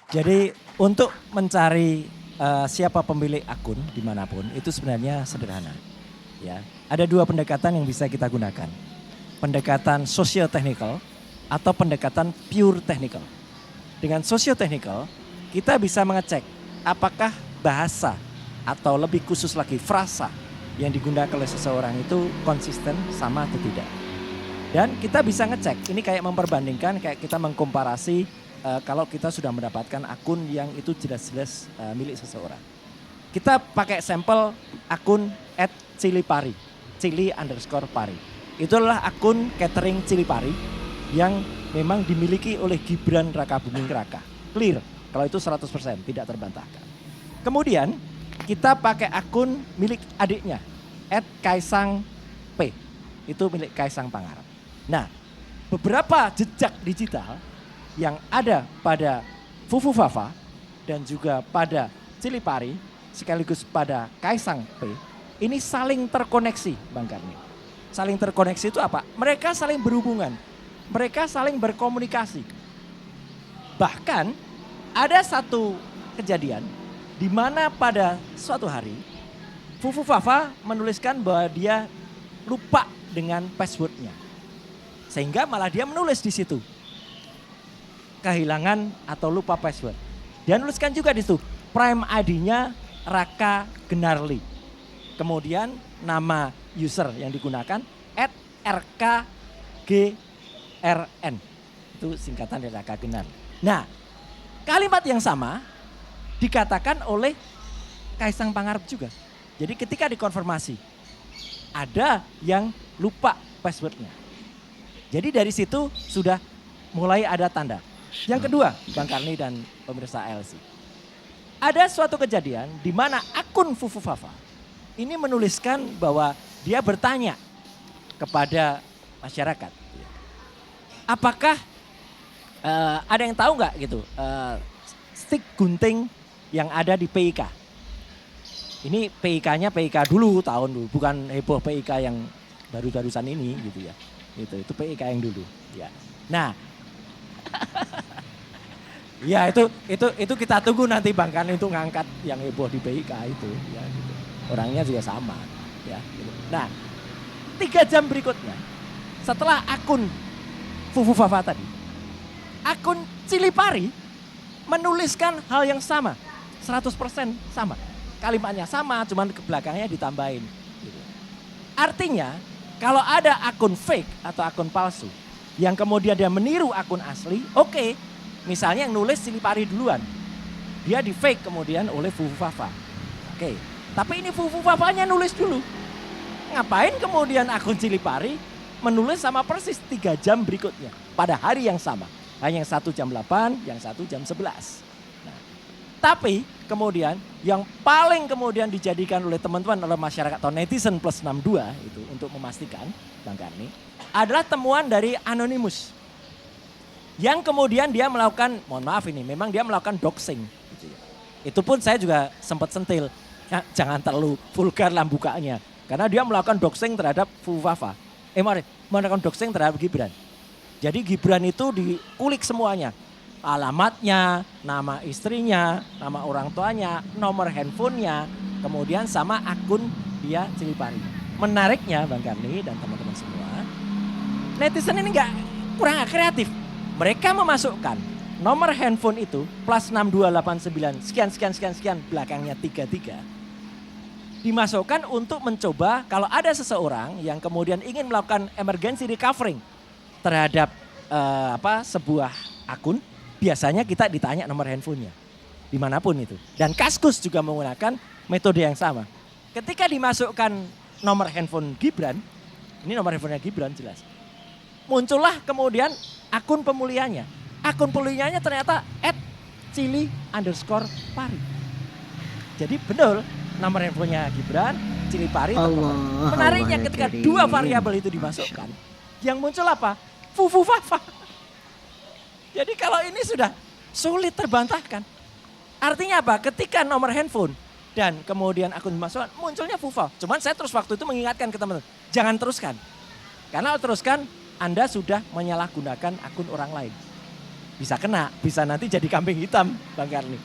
Jadi untuk mencari siapa pemilik akun dimanapun itu sebenarnya sederhana. Ya, ada dua pendekatan yang bisa kita gunakan. Pendekatan socio-technical atau pendekatan pure technical. Dengan socio-technical kita bisa mengecek apakah bahasa atau lebih khusus lagi frasa yang digunakan oleh seseorang itu konsisten sama atau tidak. Dan kita bisa ngecek, ini kayak memperbandingkan, kayak kita mengkomparasi kalau kita sudah mendapatkan akun yang itu jelas-jelas milik seseorang. Kita pakai sampel akun @cilipari, cili_pari. Itu adalah akun catering Cili Pari yang memang dimiliki oleh Gibran Rakabuming Raka. Clear, kalau itu 100% tidak terbantahkan. Kemudian kita pakai akun milik adiknya, @kaisang_p. Itu milik Kaisang Pangarep. Nah, beberapa jejak digital yang ada pada Fufu Fafa dan juga pada Cili Pari sekaligus pada Kaisang P ini saling terkoneksi, Bang Karni. Saling terkoneksi itu apa? Mereka saling berhubungan, mereka saling berkomunikasi. Bahkan ada satu kejadian di mana pada suatu hari Fufu Fafa menuliskan bahwa dia lupa dengan passwordnya. Sehingga malah dia menulis di situ kehilangan atau lupa password. Dia nuliskan juga di situ Prime ID-nya Raka Genarli. Kemudian nama user yang digunakan @rkgrn. Itu singkatan dari Raka Genarli. Nah, kalimat yang sama dikatakan oleh Kaisang Pangarep juga. Jadi ketika dikonfirmasi ada yang lupa passwordnya. Jadi dari situ sudah mulai ada tanda. Yang kedua, Bang Karni dan pemirsa LC. Ada suatu kejadian di mana akun Fufu Fafa ini menuliskan bahwa dia bertanya kepada masyarakat. Apakah ada yang tahu nggak gitu stick gunting yang ada di PIK? Ini PIK-nya PIK dulu tahun dulu, bukan heboh PIK yang baru-barusan ini gitu ya. Itu PIK yang dulu. Ya. Nah, ya itu kita tunggu nanti Bang Karni itu ngangkat yang heboh di PIK itu ya gitu. Orangnya juga sama ya gitu. Nah, 3 jam berikutnya setelah akun Fufu Fafa tadi, akun Cili Pari menuliskan hal yang sama, 100% sama. Kalimatnya sama, cuman ke belakangnya ditambahin gitu. Artinya kalau ada akun fake atau akun palsu yang kemudian dia meniru akun asli, oke. Misalnya yang nulis Cili Pari duluan, dia di fake kemudian oleh Fufu Fafa. Oke, tapi ini Fufu Fafanya nulis dulu. Ngapain kemudian akun Cili Pari menulis sama persis 3 jam berikutnya pada hari yang sama. Hanya yang satu jam 8, yang satu jam 11. Nah, tapi kemudian yang paling kemudian dijadikan oleh teman-teman oleh masyarakat atau netizen plus 62 itu untuk memastikan Bang Karni adalah temuan dari Anonymous. Yang kemudian dia melakukan, mohon maaf ini, memang dia melakukan doxing. Gitu ya. Itu pun saya juga sempat sentil, ya, jangan terlalu vulgar lah bukanya. Karena dia melakukan doxing terhadap Fufu Fafa. Melakukan doxing terhadap Gibran. Jadi Gibran itu dikulik semuanya. Alamatnya, nama istrinya, nama orang tuanya, nomor handphonenya, kemudian sama akun dia Cili Pari. Menariknya Bang Karni dan teman-teman semua, netizen ini kurang kreatif. Mereka memasukkan nomor handphone itu plus 6289 sekian belakangnya 33. Dimasukkan untuk mencoba kalau ada seseorang yang kemudian ingin melakukan emergency recovering terhadap sebuah akun, biasanya kita ditanya nomor handphonenya dimanapun itu. Dan Kaskus juga menggunakan metode yang sama. Ketika dimasukkan nomor handphone Gibran, ini nomor handphonenya Gibran jelas. Muncullah kemudian akun pemulihannya. Akun pemulihannya ternyata @cili_pari. Jadi benar nomor handphonenya Gibran, Cili Pari. Menariknya ketika dua variabel itu dimasukkan, yang muncul apa? Fufu Fafa. Jadi kalau ini sudah sulit terbantahkan. Artinya apa? Ketika nomor handphone dan kemudian akun dimasukkan, munculnya Fufa. Cuman saya terus waktu itu mengingatkan ke teman-teman, jangan teruskan. Karena kalau teruskan, Anda sudah menyalahgunakan akun orang lain. bisa kena, bisa nanti jadi kambing hitam Bang Karni.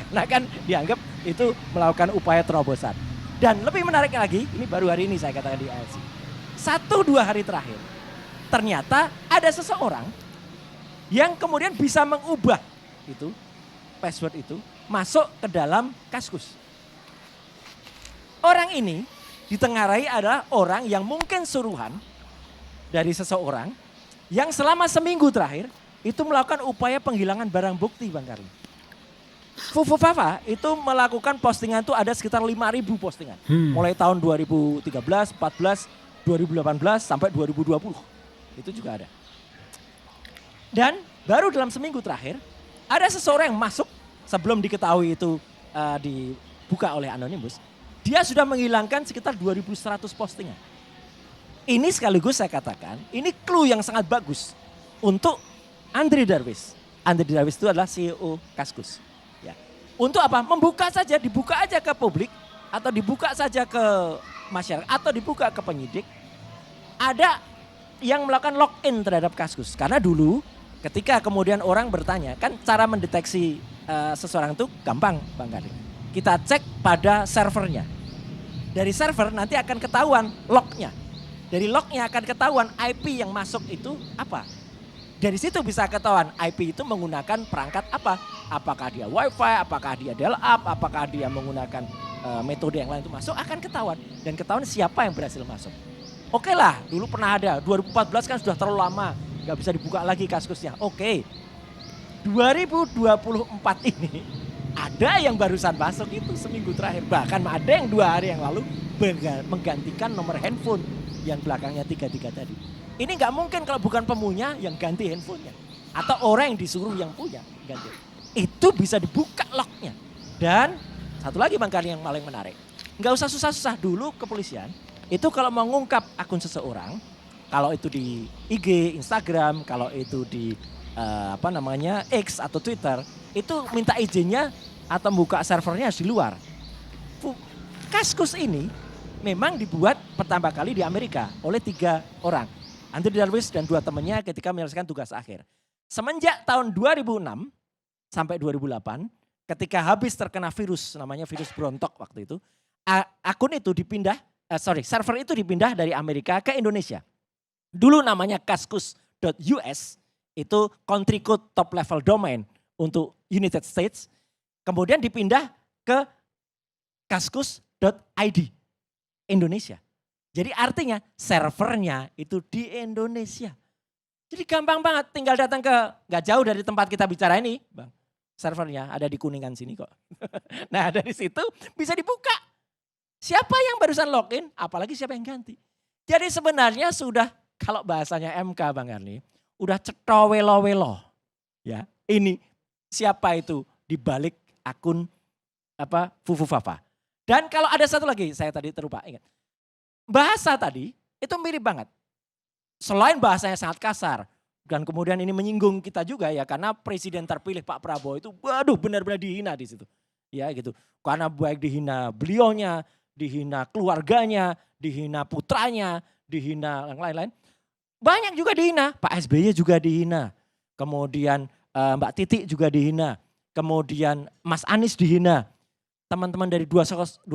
Karena kan dianggap itu melakukan upaya terobosan. Dan lebih menarik lagi, ini baru hari ini saya katakan di ILC. 1-2 hari terakhir, ternyata ada seseorang yang kemudian bisa mengubah itu, password itu, masuk ke dalam Kaskus. Orang ini ditengarai adalah orang yang mungkin suruhan dari seseorang yang selama seminggu terakhir itu melakukan upaya penghilangan barang bukti Bang Karni. Fufufafa itu melakukan postingan itu ada sekitar 5.000 postingan. Mulai tahun 2013, 14, 2018 sampai 2020. Itu juga ada. Dan baru dalam seminggu terakhir ada seseorang yang masuk sebelum diketahui itu dibuka oleh Anonymous. Dia sudah menghilangkan sekitar 2.100 postingan. Ini sekaligus saya katakan, ini clue yang sangat bagus untuk Andri Darwis. Andri Darwis itu adalah CEO Kaskus. Ya. Untuk apa? Membuka saja, dibuka aja ke publik atau dibuka saja ke masyarakat atau dibuka ke penyidik. Ada yang melakukan login terhadap Kaskus. Karena dulu ketika kemudian orang bertanya, kan cara mendeteksi seseorang itu gampang Bang Karni. Kita cek pada servernya. Dari server nanti akan ketahuan lognya. Dari lognya akan ketahuan IP yang masuk itu apa. Dari situ bisa ketahuan IP itu menggunakan perangkat apa. Apakah dia wifi, apakah dia dial-up, apakah dia menggunakan metode yang lain itu masuk, akan ketahuan. Dan ketahuan siapa yang berhasil masuk. Oke lah, dulu pernah ada, 2014 kan sudah terlalu lama, gak bisa dibuka lagi Kaskusnya. Oke, 2024 ini ada yang barusan masuk itu seminggu terakhir. Bahkan ada yang 2 hari yang lalu menggantikan nomor handphone yang belakangnya 33 tadi. Ini nggak mungkin kalau bukan pemunya yang ganti handphonenya. Atau orang yang disuruh yang punya ganti. Itu bisa dibuka locknya. Dan satu lagi Bang Karni yang paling menarik. Nggak usah susah-susah dulu kepolisian. Itu kalau mengungkap akun seseorang. Kalau itu di IG, Instagram, kalau itu di X atau Twitter. Itu minta izinnya atau buka servernya di luar. Kaskus ini memang dibuat pertama kali di Amerika oleh 3 orang. Andri Darwis dan 2 temannya ketika menyelesaikan tugas akhir. Semenjak tahun 2006 sampai 2008 ketika habis terkena virus namanya virus Brontok waktu itu. Akun itu server itu dipindah dari Amerika ke Indonesia. Dulu namanya kaskus.us itu country code top level domain untuk United States. Kemudian dipindah ke kaskus.id Indonesia. Jadi artinya servernya itu di Indonesia. Jadi gampang banget tinggal datang ke, gak jauh dari tempat kita bicara ini Bang. Servernya ada di Kuningan sini kok. Nah dari situ bisa dibuka. Siapa yang barusan login, apalagi siapa yang ganti. Jadi sebenarnya sudah, kalau bahasanya MK Bang Karni, udah cetowelo-welo. Ya, ini siapa itu di balik akun Fufufafa. Dan kalau ada satu lagi, saya tadi terlupa ingat. Bahasa tadi itu mirip banget. Selain bahasanya sangat kasar dan kemudian ini menyinggung kita juga ya karena presiden terpilih Pak Prabowo itu waduh benar-benar dihina di situ. Ya gitu. Karena baik dihina beliaunya, dihina keluarganya, dihina putranya, dihina yang lain-lain. Banyak juga dihina, Pak SBY juga dihina. Kemudian Mbak Titi juga dihina. Kemudian Mas Anies dihina. Teman-teman dari 212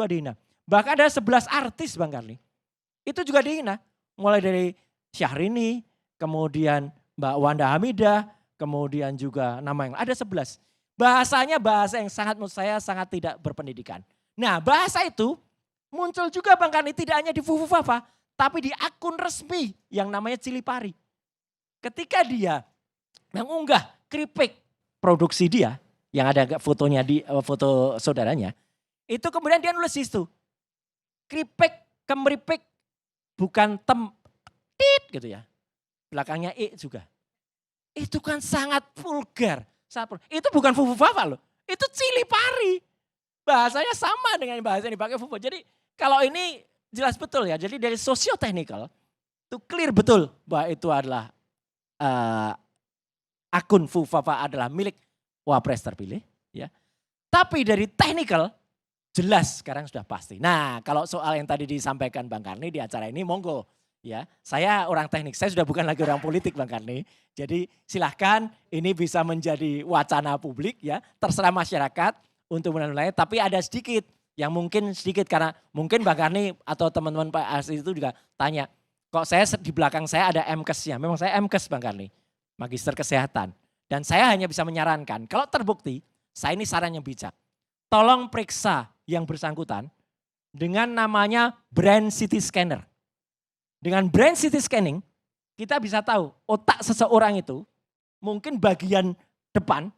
dihina. Bahkan ada 11 artis Bang Karni. Itu juga dihina. Mulai dari Syahrini, kemudian Mbak Wanda Hamidah, kemudian juga nama yang ada 11. Bahasanya bahasa yang sangat menurut saya sangat tidak berpendidikan. Nah bahasa itu muncul juga Bang Karni tidak hanya di Fufufafa, tapi di akun resmi yang namanya Cilipari. Ketika dia mengunggah keripik produksi dia, yang ada fotonya di foto saudaranya, itu kemudian dia nulis di situ. Keripik, kemeripik, bukan tit gitu ya. Belakangnya juga. Itu kan sangat vulgar. Itu bukan Fufufafa loh, itu Cilipari. Bahasanya sama dengan bahasa yang dipakai Fufu. Jadi kalau ini jelas betul ya, jadi dari socio-technical itu clear betul bahwa itu adalah akun Fufufafa adalah milik Wapres terpilih. Ya. Tapi dari technical jelas sekarang sudah pasti. Nah kalau soal yang tadi disampaikan Bang Karni di acara ini monggo Ya, saya orang teknik, saya sudah bukan lagi orang politik Bang Karni. Jadi silahkan ini bisa menjadi wacana publik ya, terserah masyarakat untuk menilai. Tapi ada sedikit, yang mungkin sedikit karena mungkin Bang Karni atau teman-teman Pak Asri itu juga tanya, kok saya di belakang saya ada MKes-nya. Memang saya MKes Bang Karni, Magister Kesehatan. Dan saya hanya bisa menyarankan, kalau terbukti, saya ini saran yang bijak. Tolong periksa yang bersangkutan dengan namanya brain CT scanner. Dengan brain CT scanning, kita bisa tahu otak seseorang itu mungkin bagian depan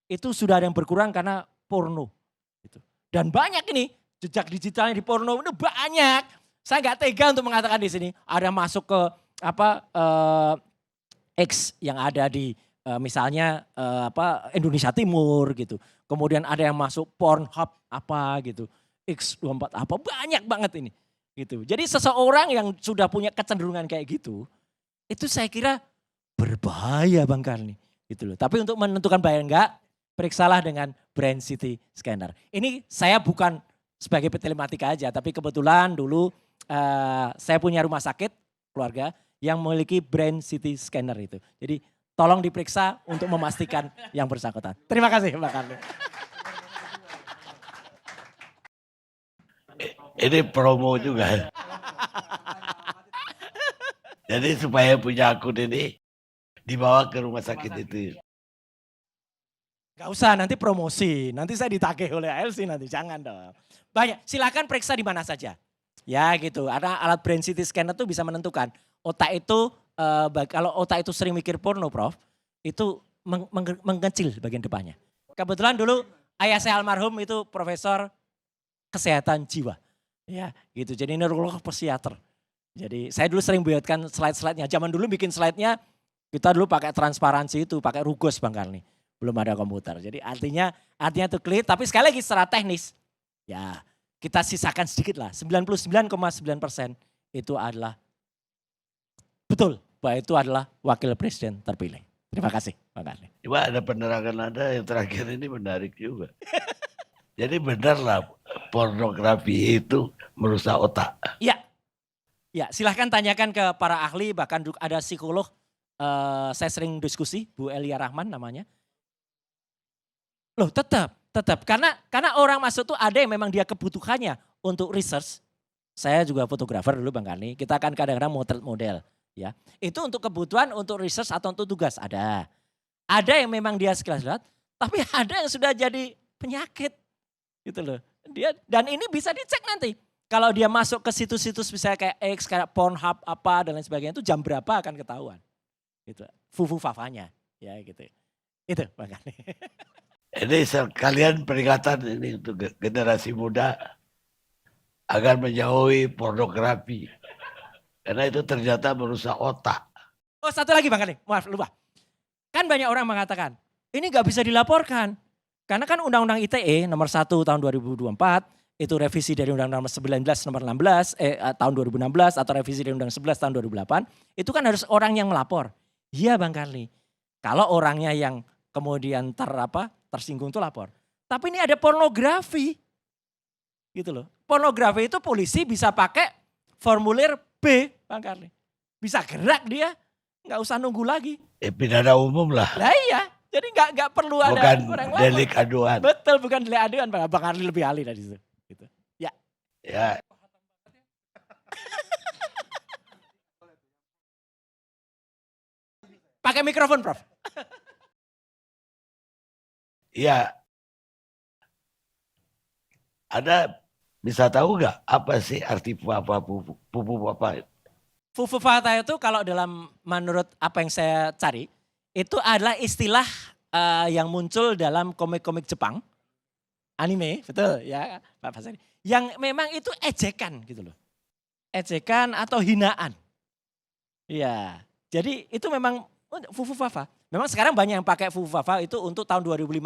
itu sudah ada yang berkurang karena porno. Dan banyak ini jejak digitalnya di porno itu banyak. Saya nggak tega untuk mengatakan di sini ada masuk ke X yang ada di misalnya Indonesia Timur gitu. Kemudian ada yang masuk Pornhub apa gitu, X24 apa, banyak banget ini. Gitu. Jadi seseorang yang sudah punya kecenderungan kayak gitu, itu saya kira berbahaya Bang Karni. Gitu loh. Tapi untuk menentukan bahaya enggak, periksalah dengan brain CT scanner. Ini saya bukan sebagai telematika aja, tapi kebetulan dulu saya punya rumah sakit keluarga yang memiliki brain CT scanner itu. Jadi tolong diperiksa untuk memastikan yang bersangkutan. Terima kasih Bang Karni. Ini promo juga. Jadi supaya punya akun ini dibawa ke rumah sakit itu. Gak usah, nanti promosi. Nanti saya ditagih oleh ALC nanti, jangan dong. Banyak, silakan periksa di mana saja. Ya gitu, ada alat brain CT scanner tuh bisa menentukan. Otak itu, kalau otak itu sering mikir porno Prof, itu mengecil bagian depannya. Kebetulan dulu ayah saya almarhum itu profesor kesehatan jiwa. Ya gitu, jadi neurolog psikiater. Jadi saya dulu sering buatkan slide-slide-nya. Zaman dulu bikin slide-nya, kita dulu pakai transparansi itu, pakai rugos Bang Karni. Belum ada komputer. Jadi artinya itu clear, tapi sekali lagi secara teknis, ya kita sisakan sedikit lah. 99,9% itu adalah betul bahwa itu adalah wakil presiden terpilih. Terima kasih Bang Karni. Coba ada penerangan Anda yang terakhir ini menarik juga. Jadi benar lah pornografi itu merusak otak. Iya. Ya, silahkan tanyakan ke para ahli, bahkan ada psikolog, saya sering diskusi, Bu Elia Rahman namanya. Loh tetap, karena orang masuk tuh ada yang memang dia kebutuhannya untuk research. Saya juga fotografer dulu Bang Karni, kita kan kadang-kadang motret model. Ya, itu untuk kebutuhan, untuk research atau untuk tugas ada. Ada yang memang dia sekelas lihat, tapi ada yang sudah jadi penyakit. Gitu loh. Dan ini bisa dicek nanti. Kalau dia masuk ke situs-situs misalnya kayak X, kayak Pornhub apa dan lain sebagainya itu jam berapa akan ketahuan. Gitu. Fufu-fafanya. Ya gitu. Itu Bang Karni. Ini sekalian peringatan ini untuk generasi muda agar menjauhi pornografi. Karena itu ternyata merusak otak. Oh satu lagi Bang Karni, maaf lupa. Kan banyak orang mengatakan ini gak bisa dilaporkan. Karena kan Undang-Undang ITE nomor 1 tahun 2024 itu revisi dari Undang-Undang 19 nomor 16 tahun 2016 atau revisi dari Undang-Undang 11 tahun 2008 itu kan harus orang yang melapor. Iya Bang Karni. Kalau orangnya yang kemudian tersinggung itu lapor. Tapi ini ada pornografi. Gitu loh. Pornografi itu polisi bisa pakai formulir B Bang Karni. Bisa gerak dia, nggak usah nunggu lagi. Pidana umum lah. Lah iya. Jadi nggak perlu ada bukan orang delik aduan. Betul, bukan delik aduan. Bang Karni lebih ahli dari situ. Gitu. Ya. Ya. Pakai mikrofon, Prof. Iya. Ada bisa tahu nggak apa sih arti pupu apa? Fufu-fata itu kalau menurut apa yang saya cari, itu adalah istilah yang muncul dalam komik-komik Jepang, anime, betul ya Pak Fasari. Yang memang itu ejekan gitu loh. Ejekan atau hinaan. Iya, jadi itu memang Fufu-fafa. Memang sekarang banyak yang pakai Fufu-fafa itu untuk tahun 2015,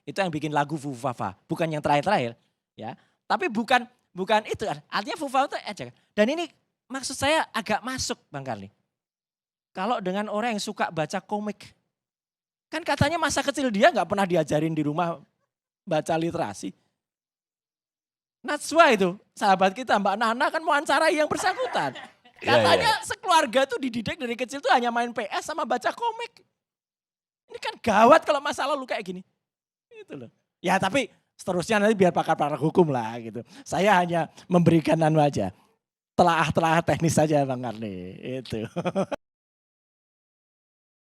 itu yang bikin lagu Fufu-fafa. Bukan yang terakhir-terakhir. Ya. Tapi bukan itu, artinya Fufu-fafa itu ejekan. Dan ini maksud saya agak masuk Bang Karni. Kalau dengan orang yang suka baca komik. Kan katanya masa kecil dia nggak pernah diajarin di rumah baca literasi. Najwa itu, sahabat kita Mbak Nana kan mewawancarai yang bersangkutan. Katanya sekeluarga tuh dididik dari kecil tuh hanya main PS sama baca komik. Ini kan gawat kalau masa lalu kayak gini. Gitu loh. Ya tapi seterusnya nanti biar pakar-pakar hukum lah gitu. Saya hanya memberikan anu aja. Telaah-telaah teknis saja Bang Karni. Itu.